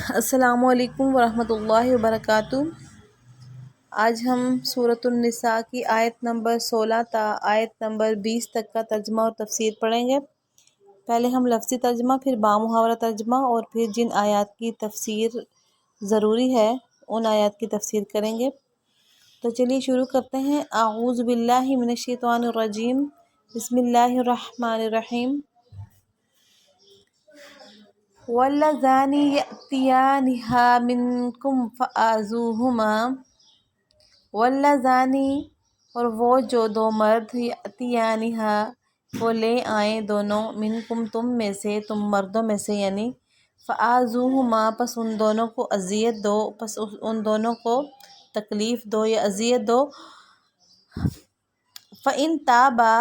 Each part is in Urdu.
السلام علیکم ورحمۃ اللہ وبرکاتہ۔ آج ہم سورۃ النساء کی آیت نمبر 16 تا آیت نمبر 20 تک کا ترجمہ اور تفسیر پڑھیں گے۔ پہلے ہم لفظی ترجمہ، پھر بامحاورہ ترجمہ اور پھر جن آیات کی تفسیر ضروری ہے ان آیات کی تفسیر کریں گے۔ تو چلیے شروع کرتے ہیں۔ اعوذ باللہ من الشیطان الرجیم، بسم اللہ الرحمن الرحیم۔ واللذان یأتیانها منکم فآذوہما، واللذان اور وہ جو دو مرد، یأتیانها وہ لے آئیں دونوں، منکم تم میں سے، تم مردوں میں سے یعنی، فآذوہما پس ان دونوں کو اذیت دو، پس ان دونوں کو تکلیف دو یا اذیت دو۔ فإن تابا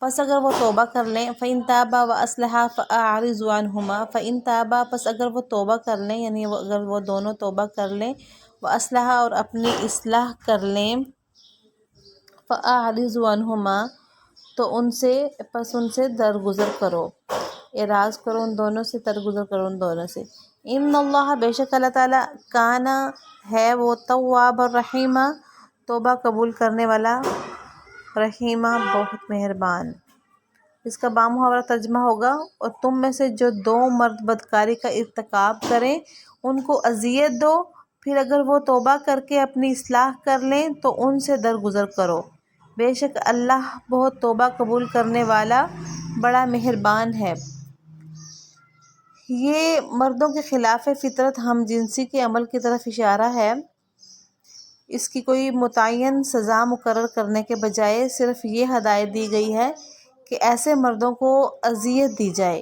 پس اگر وہ توبہ کر لیں، فإن تابا وأصلحا فأعرضوا عنہما، فإن تابا پس اگر وہ توبہ کر لیں یعنی اگر وہ دونوں توبہ کر لیں، وأصلحا اور اپنی اصلاح کر لیں، فأعرضوا عنہما تو ان سے درگزر کرو، اعراض کرو ان دونوں سے، درگزر کرو ان دونوں سے۔ ان اللہ بے شک اللہ تعالیٰ، کانا ہے وہ، تواب الرحیمہ توبہ قبول کرنے والا، رحیمہ بہت مہربان۔ اس کا بامحاورہ ترجمہ ہوگا، اور تم میں سے جو دو مرد بدکاری کا ارتکاب کریں ان کو اذیت دو، پھر اگر وہ توبہ کر کے اپنی اصلاح کر لیں تو ان سے درگزر کرو، بے شک اللہ بہت توبہ قبول کرنے والا، بڑا مہربان ہے۔ یہ مردوں کے خلاف فطرت ہم جنسی کے عمل کی طرف اشارہ ہے۔ اس کی کوئی متعین سزا مقرر کرنے کے بجائے صرف یہ ہدایت دی گئی ہے کہ ایسے مردوں کو اذیت دی جائے۔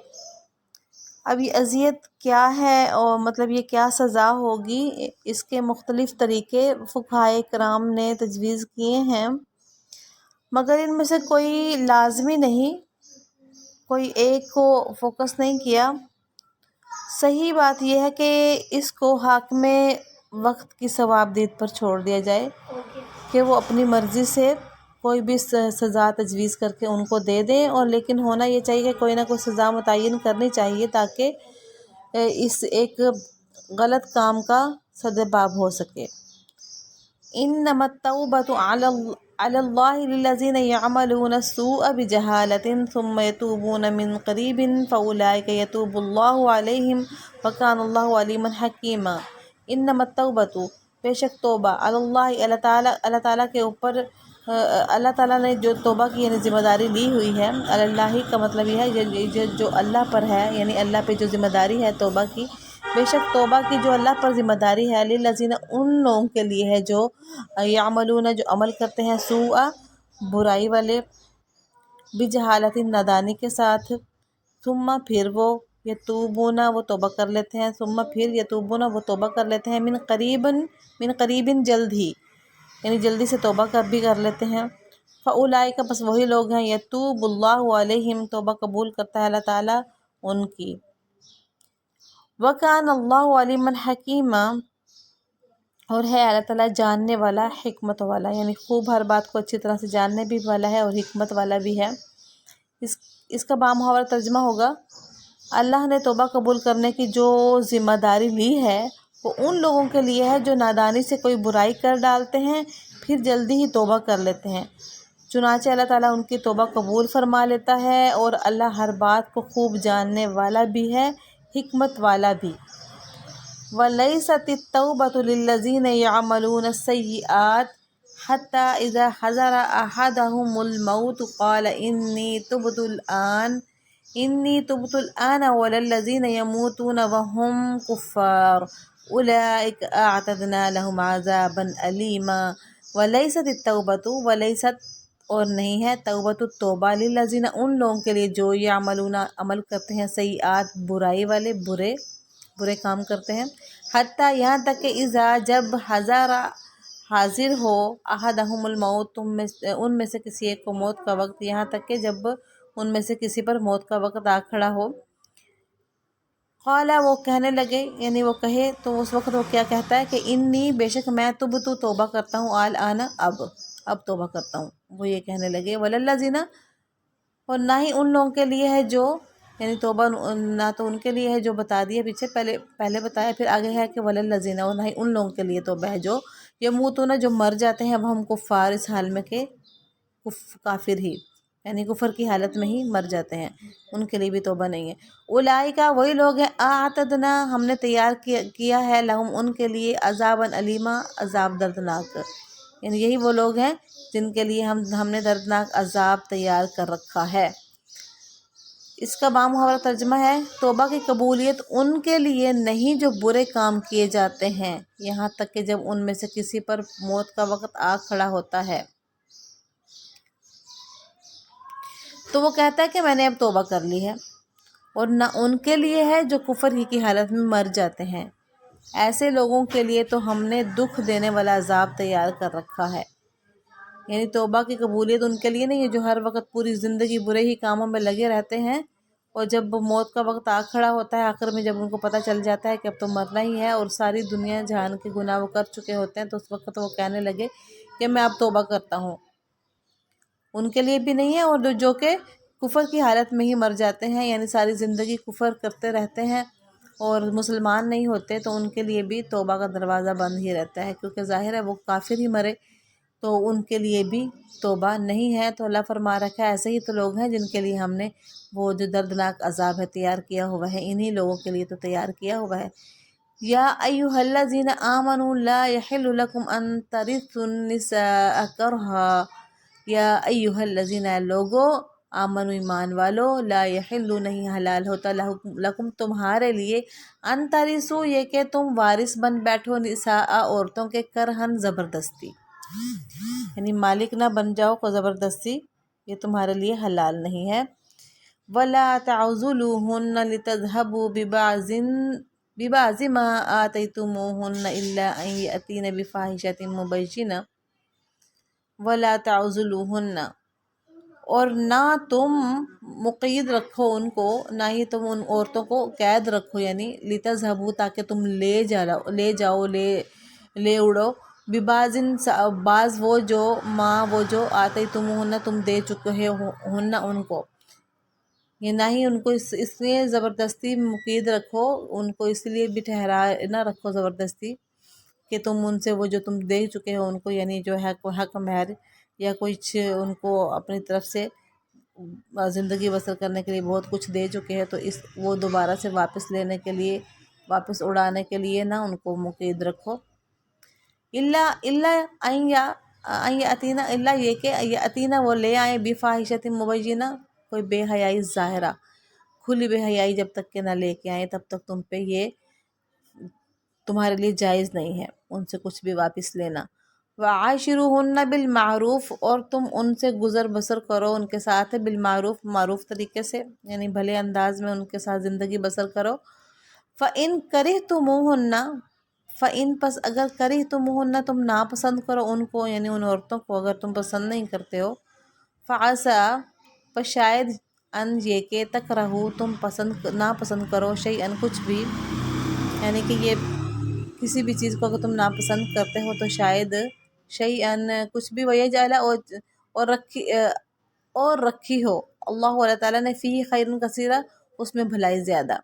اب یہ اذیت کیا ہے اور مطلب یہ کیا سزا ہوگی، اس کے مختلف طریقے فقہائے کرام نے تجویز کیے ہیں، مگر ان میں سے کوئی لازمی نہیں، کوئی ایک کو فوکس نہیں کیا۔ صحیح بات یہ ہے کہ اس کو حاکم وقت کی ثوابدید پر چھوڑ دیا جائے کہ وہ اپنی مرضی سے کوئی بھی سزا تجویز کر کے ان کو دے دیں، اور لیکن ہونا یہ چاہیے کہ کوئی نہ کوئی سزا متعین کرنی چاہیے تاکہ اس ایک غلط کام کا سدباب ہو سکے۔ انما التوبۃ علی اللہ للذین یعملون السوء بجہالۃ ثم یتوبون من قریب فاولئک یتوب اللہ علیہم وکان اللہ علیما حکیما۔ انما التوبۃ بے شک توبہ، علی اللہ اللہ تعالیٰ کے اوپر، اللہ تعالیٰ نے جو توبہ کی یعنی ذمہ داری لی ہوئی ہے، اللہ کا مطلب یہ ہے جو اللہ پر ہے، یعنی اللہ پہ جو ذمہ داری ہے توبہ کی، بے شک توبہ کی جو اللہ پر ذمہ داری ہے، للذین ان لوگوں کے لیے ہے جو یعملون جو عمل کرتے ہیں، سوء برائی والے، بجہالت نادانی کے ساتھ، ثم پھر وہ یتوبون وہ توبہ کر لیتے ہیں، ثم پھر یتوبون وہ توبہ کر لیتے ہیں، من قریب جلد ہی یعنی جلدی سے توبہ بھی کر لیتے ہیں، فاولئک پس وہی لوگ ہیں، یتوب اللہ علیہم توبہ قبول کرتا ہے اللہ تعالیٰ ان کی، وکان اللہ علیما حکیما اور ہے اللہ تعالیٰ جاننے والا، حکمت والا، یعنی خوب ہر بات کو اچھی طرح سے جاننے بھی والا ہے اور حکمت والا بھی ہے۔ اس کا بامحاورہ ترجمہ ہوگا، اللہ نے توبہ قبول کرنے کی جو ذمہ داری لی ہے وہ ان لوگوں کے لیے ہے جو نادانی سے کوئی برائی کر ڈالتے ہیں پھر جلدی ہی توبہ کر لیتے ہیں، چنانچہ اللہ تعالیٰ ان کی توبہ قبول فرما لیتا ہے، اور اللہ ہر بات کو خوب جاننے والا بھی ہے، حکمت والا بھی۔ وَلَيْسَتِ التَّوْبَةُ لِلَّذِينَ يَعْمَلُونَ السَّيِّئَاتِ حَتَّى إِذَا حَضَرَ أَحَدَهُمُ الْمَوْتُ قَالَ إِنِّي تُبْتُ الْآنَ وَلَا الَّذِينَ يَمُوتُونَ وَهُمْ كُفَّارٌ أُولَئِكَ أَعْتَدْنَا لَهُمْ عَذَابًا أَلِيمًا۔ وَلَيْسَتِ التَّوْبَةُ وَلَيْسَتْ اور نہیں ہے، توبۃ توبہ، للذین ان لوگوں کے لیے جو یعملون عمل کرتے ہیں، سیئات برائی والے، برے کام کرتے ہیں، حتیٰ یہاں تک کہ اذا جب حاضر ہو، احدہم الموت ان میں سے کسی ایک کو موت کا وقت، یہاں تک کہ جب ان میں سے کسی پر موت کا وقت آ کھڑا ہو، قال وہ کہنے لگے یعنی وہ کہے تو اس وقت وہ کیا کہتا ہے کہ انی بے شک میں تبتو توبہ کرتا ہوں، الآن اب توبہ کرتا ہوں، وہ یہ کہنے لگے، وللذین اور نہ ہی ان لوگوں کے لیے ہے جو یعنی توبہ نہ تو ان کے لیے ہے جو بتا دیا پیچھے پہلے بتایا، پھر آگے ہے کہ وللذین، اور نہ ہی ان لوگوں کے لیے توبہ ہے جو یموتون، جو مر جاتے ہیں، اب ہم کفار، اس حال میں کہ کافر ہی، یعنی کفر کی حالت میں ہی مر جاتے ہیں، ان کے لیے بھی توبہ نہیں ہے۔ اولئک، وہی لوگ ہیں، اعتدنا، ہم نے تیار کیا ہے، لہم، ان کے لیے، عذابا الیما، عذاب دردناک، یعنی یہی وہ لوگ ہیں جن کے لیے ہم نے دردناک عذاب تیار کر رکھا ہے۔ اس کا بامحاورہ ترجمہ ہے، توبہ کی قبولیت ان کے لیے نہیں جو برے کام کیے جاتے ہیں، یہاں تک کہ جب ان میں سے کسی پر موت کا وقت آ کھڑا ہوتا ہے تو وہ کہتا ہے کہ میں نے اب توبہ کر لی ہے، اور نہ ان کے لیے ہے جو کفر ہی کی حالت میں مر جاتے ہیں، ایسے لوگوں کے لیے تو ہم نے دکھ دینے والا عذاب تیار کر رکھا ہے۔ یعنی توبہ کی قبولیت ان کے لیے نہیں ہے جو ہر وقت پوری زندگی برے ہی کاموں میں لگے رہتے ہیں، اور جب موت کا وقت آ کھڑا ہوتا ہے، آخر میں جب ان کو پتہ چل جاتا ہے کہ اب تو مرنا ہی ہے اور ساری دنیا جہان کے گناہ وہ کر چکے ہوتے ہیں، تو اس وقت وہ کہنے لگے کہ میں اب توبہ کرتا ہوں، ان کے لیے بھی نہیں ہے۔ اور جو کہ کفر کی حالت میں ہی مر جاتے ہیں، یعنی ساری زندگی کفر کرتے رہتے ہیں اور مسلمان نہیں ہوتے، تو ان کے لیے بھی توبہ کا دروازہ بند ہی رہتا ہے، کیونکہ ظاہر ہے وہ کافر ہی مرے تو ان کے لیے بھی توبہ نہیں ہے۔ تو اللہ فرما رکھا ہے ایسے ہی تو لوگ ہیں جن کے لیے ہم نے وہ جو دردناک عذاب ہے تیار کیا ہوا ہے، انہی لوگوں کے لیے تو تیار کیا ہوا ہے۔ یا ایھا الذین آمنوا لا یحل لکم ان ترثوا النساء کرہا، یا ایھا الذین، لوگو، آمنوا، ایمان والو، لا یحل، نہیں حلال ہوتا، لکم، تمہارے لیے، ان ترثوا، یہ کہ تم وارث بن بیٹھو، نساء، عورتوں کے، کرہن، زبردستی، یعنی مالک نہ بن جاؤ کو زبردستی، یہ تمہارے لیے حلال نہیں ہے۔ وَلَا تَعْضُلُوهُنَّ لِتَذْهَبُوا بِبَعْضِ مَا آتَيْتُمُوهُنَّ إِلَّا أَن يَأْتِينَ بِفَاحِشَةٍ مُبَيِّنَةٍ وَلَا تَعْضُلُوهُنَّ، اور نہ تم مقید رکھو ان کو، نہ ہی تم ان عورتوں کو قید رکھو، یعنی لِتَذْهَبُوا، تاکہ تم لے جاؤ، لے اڑو، بعض وہ جو آتیتموہن، تم دے چکے ہن ان کو، یہ نہ ہی ان کو اس لیے زبردستی مقید رکھو، ان کو اس لیے بھی ٹھہرا نہ رکھو زبردستی کہ تم ان سے وہ جو تم دے چکے ہو ان کو، یعنی جو ہے حق مہر یا کچھ ان کو اپنی طرف سے زندگی بسر کرنے کے لیے بہت کچھ دے چکے ہیں، تو وہ دوبارہ سے واپس لینے کے لیے، واپس اڑانے کے لیے نہ ان کو مقید رکھو۔ اللہ یہ کہ یاتینا، وہ لے آئیں، بفاحشۃ مبینہ، کوئی بے حیائی ظاہرہ، کھلی بے حیائی جب تک کہ نہ لے کے آئیں، تب تک تم پہ یہ تمہارے لیے جائز نہیں ہے ان سے کچھ بھی واپس لینا۔ وعاشروہن بالمعروف، اور تم ان سے گزر بسر کرو ان کے ساتھ بالمعروف، معروف طریقے سے، یعنی بھلے انداز میں ان کے ساتھ زندگی بسر کرو۔ فَإِن كَرِهْتُمُوهُنَّ، فَإِن، پس اگر، كَرِهْتُمُوهُنَّ، تم ناپسند کرو ان کو، یعنی ان عورتوں کو اگر تم پسند نہیں کرتے ہو، فَعَسَىٰ، پس شاید، ان، یہ کہ، تکرہو، تم ناپسند کرو، شیئاً، کچھ بھی، یعنی کہ یہ کسی بھی چیز کو اگر تم ناپسند کرتے ہو تو شاید، شیئاً، کچھ بھی، ویجعل، اور رکھی ہو اللہ، اللہ تعالیٰ نے، فیہ خیرن کثیرا، اس میں بھلائی زیادہ،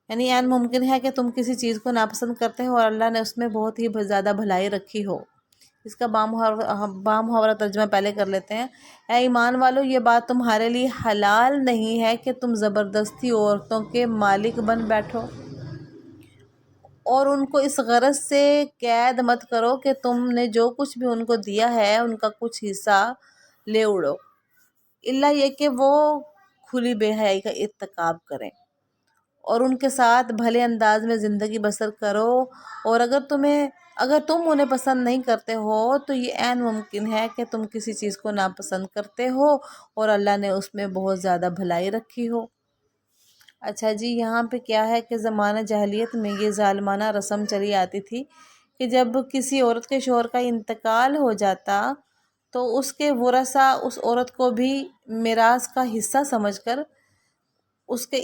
یعنی این ممکن ہے کہ تم کسی چیز کو ناپسند کرتے ہو اور اللہ نے اس میں بہت ہی زیادہ بھلائی رکھی ہو۔ اس کا بامحاورہ ترجمہ پہلے کر لیتے ہیں۔ اے ایمان والو، یہ بات تمہارے لیے حلال نہیں ہے کہ تم زبردستی عورتوں کے مالک بن بیٹھو، اور ان کو اس غرض سے قید مت کرو کہ تم نے جو کچھ بھی ان کو دیا ہے ان کا کچھ حصہ لے اڑو، الا یہ کہ وہ کھلی بے حیائی کا ارتکاب کریں، اور ان کے ساتھ بھلے انداز میں زندگی بسر کرو، اور اگر تم انہیں پسند نہیں کرتے ہو تو یہ عین ممکن ہے کہ تم کسی چیز کو ناپسند کرتے ہو اور اللہ نے اس میں بہت زیادہ بھلائی رکھی ہو۔ اچھا جی، یہاں پہ کیا ہے کہ زمانہ جاہلیت میں یہ ظالمانہ رسم چلی آتی تھی کہ جب کسی عورت کے شوہر کا انتقال ہو جاتا تو اس کے ورثاء اس عورت کو بھی میراث کا حصہ سمجھ کر اس کے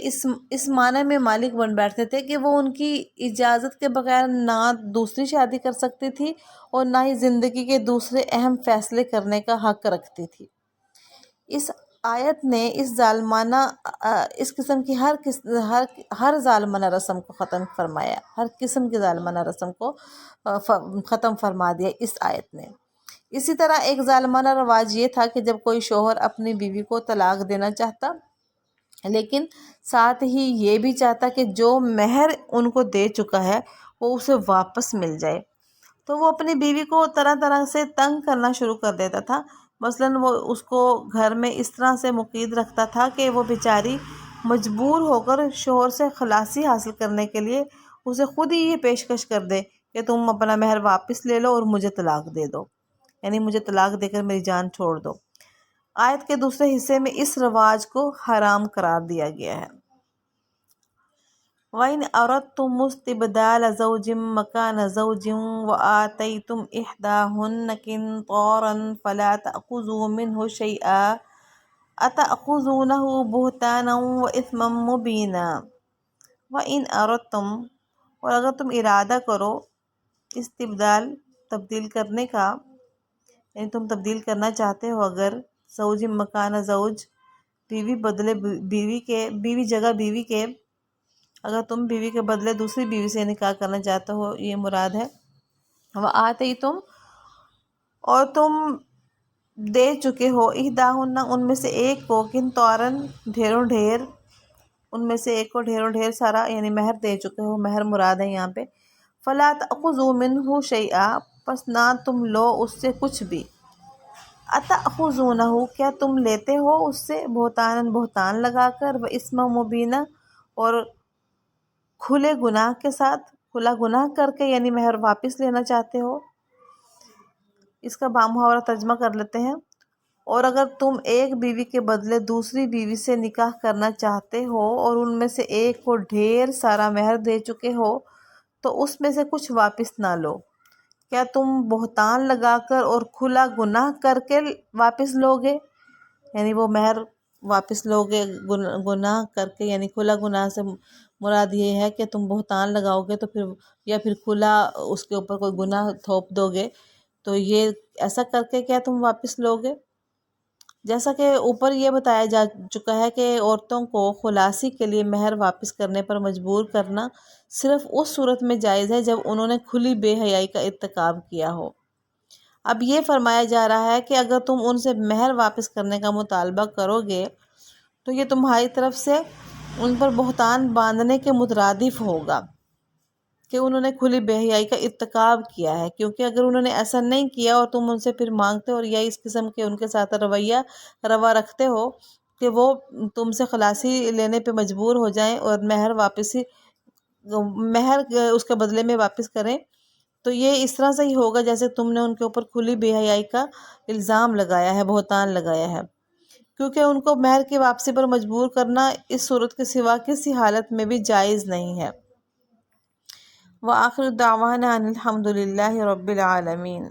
اس معنی میں مالک بن بیٹھتے تھے کہ وہ ان کی اجازت کے بغیر نہ دوسری شادی کر سکتی تھی اور نہ ہی زندگی کے دوسرے اہم فیصلے کرنے کا حق رکھتی تھی۔ اس آیت نے اس ظالمانہ اس قسم کی ہر ظالمانہ رسم کو ختم فرمایا، ہر قسم کی ظالمانہ رسم کو ختم فرما دیا اس آیت نے۔ اسی طرح ایک ظالمانہ رواج یہ تھا کہ جب کوئی شوہر اپنی بیوی کو طلاق دینا چاہتا لیکن ساتھ ہی یہ بھی چاہتا کہ جو مہر ان کو دے چکا ہے وہ اسے واپس مل جائے، تو وہ اپنی بیوی کو طرح طرح سے تنگ کرنا شروع کر دیتا تھا۔ مثلاً وہ اس کو گھر میں اس طرح سے مقید رکھتا تھا کہ وہ بیچاری مجبور ہو کر شوہر سے خلاصی حاصل کرنے کے لیے اسے خود ہی یہ پیشکش کر دے کہ تم اپنا مہر واپس لے لو اور مجھے طلاق دے دو، یعنی مجھے طلاق دے کر میری جان چھوڑ دو۔ آیت کے دوسرے حصے میں اس رواج کو حرام قرار دیا گیا ہے۔ وَإِنْ أَرَدْتُمُ اسْتِبْدَالَ زَوْجٍ مَّكَانَ زَوْجٍ وَآتَيْتُمْ إِحْدَاهُنَّ قِنطَارًا فَلَا تَأْخُذُوا مِنْهُ شَيْئًا أَتَأْخُذُونَهُ بُهْتَانًا وَإِثْمًا مُّبِينًا۔ وَإِنْ أَرَدْتُمْ، اور اگر تم ارادہ کرو، استبدال تبدیل کرنے کا، یعنی تم تبدیل کرنا چاہتے ہو، اگر زوج مکان زوج، بیوی بدلے بیوی کے، بیوی جگہ بیوی کے، اگر تم بیوی کے بدلے دوسری بیوی سے نکاح کرنا چاہتے ہو، یہ مراد ہے۔ وَآتَيْتُمْ، اور تم دے چکے ہو، احداہن، ان میں سے ایک کو، قنطاراً، ڈھیروں ڈھیر، ان میں سے ایک کو ڈھیروں ڈھیر سارا، یعنی مہر دے چکے ہو، مہر مراد ہے یہاں پہ۔ فَلَا تَأْخُذُوا مِنْهُ شَيْئًا، پس نہ تم لو اس سے کچھ بھی۔ أَتَأْخُذُونَهُ، کیا تم لیتے ہو اس سے، بہتاناً، بہتان لگا کر، وَإِثْمًا مُّبِينًا، اور کھلے گناہ کے ساتھ، کھلا گناہ کر کے، یعنی مہر واپس لینا چاہتے ہو۔ اس کا بامحاورہ ترجمہ کر لیتے ہیں۔ اور اگر تم ایک بیوی کے بدلے دوسری بیوی سے نکاح کرنا چاہتے ہو اور ان میں سے ایک کو ڈھیر سارا مہر دے چکے ہو تو اس میں سے کچھ واپس نہ لو۔ کیا تم بہتان لگا کر اور کھلا گناہ کر کے واپس لوگے، یعنی وہ مہر واپس لوگے گناہ کر کے، یعنی کھلا گناہ سے مراد یہ ہے کہ تم بہتان لگاؤ گے تو پھر، یا پھر کھلا اس کے اوپر کوئی گناہ تھوپ دو گے، تو یہ ایسا کر کے کیا تم واپس لوگے؟ جیسا کہ اوپر یہ بتایا جا چکا ہے کہ عورتوں کو خلاصی کے لیے مہر واپس کرنے پر مجبور کرنا صرف اس صورت میں جائز ہے جب انہوں نے کھلی بے حیائی کا ارتکاب کیا ہو۔ اب یہ فرمایا جا رہا ہے کہ اگر تم ان سے مہر واپس کرنے کا مطالبہ کرو گے تو یہ تمہاری طرف سے ان پر بہتان باندھنے کے مترادف ہوگا کہ انہوں نے کھلی بے حیائی کا ارتکاب کیا ہے، کیونکہ اگر انہوں نے ایسا نہیں کیا اور تم ان سے پھر مانگتے اور یا اس قسم کے ان کے ساتھ رویہ روا رکھتے ہو کہ وہ تم سے خلاصی لینے پہ مجبور ہو جائیں اور مہر اس کے بدلے میں واپس کریں، تو یہ اس طرح سے ہی ہوگا جیسے تم نے ان کے اوپر کھلی بے حیائی کا الزام لگایا ہے، بہتان لگایا ہے، کیونکہ ان کو مہر کی واپسی پر مجبور کرنا اس صورت کے سوا کسی حالت میں بھی جائز نہیں ہے۔ وآخر دعوانا ان الحمد للہ رب العالمین۔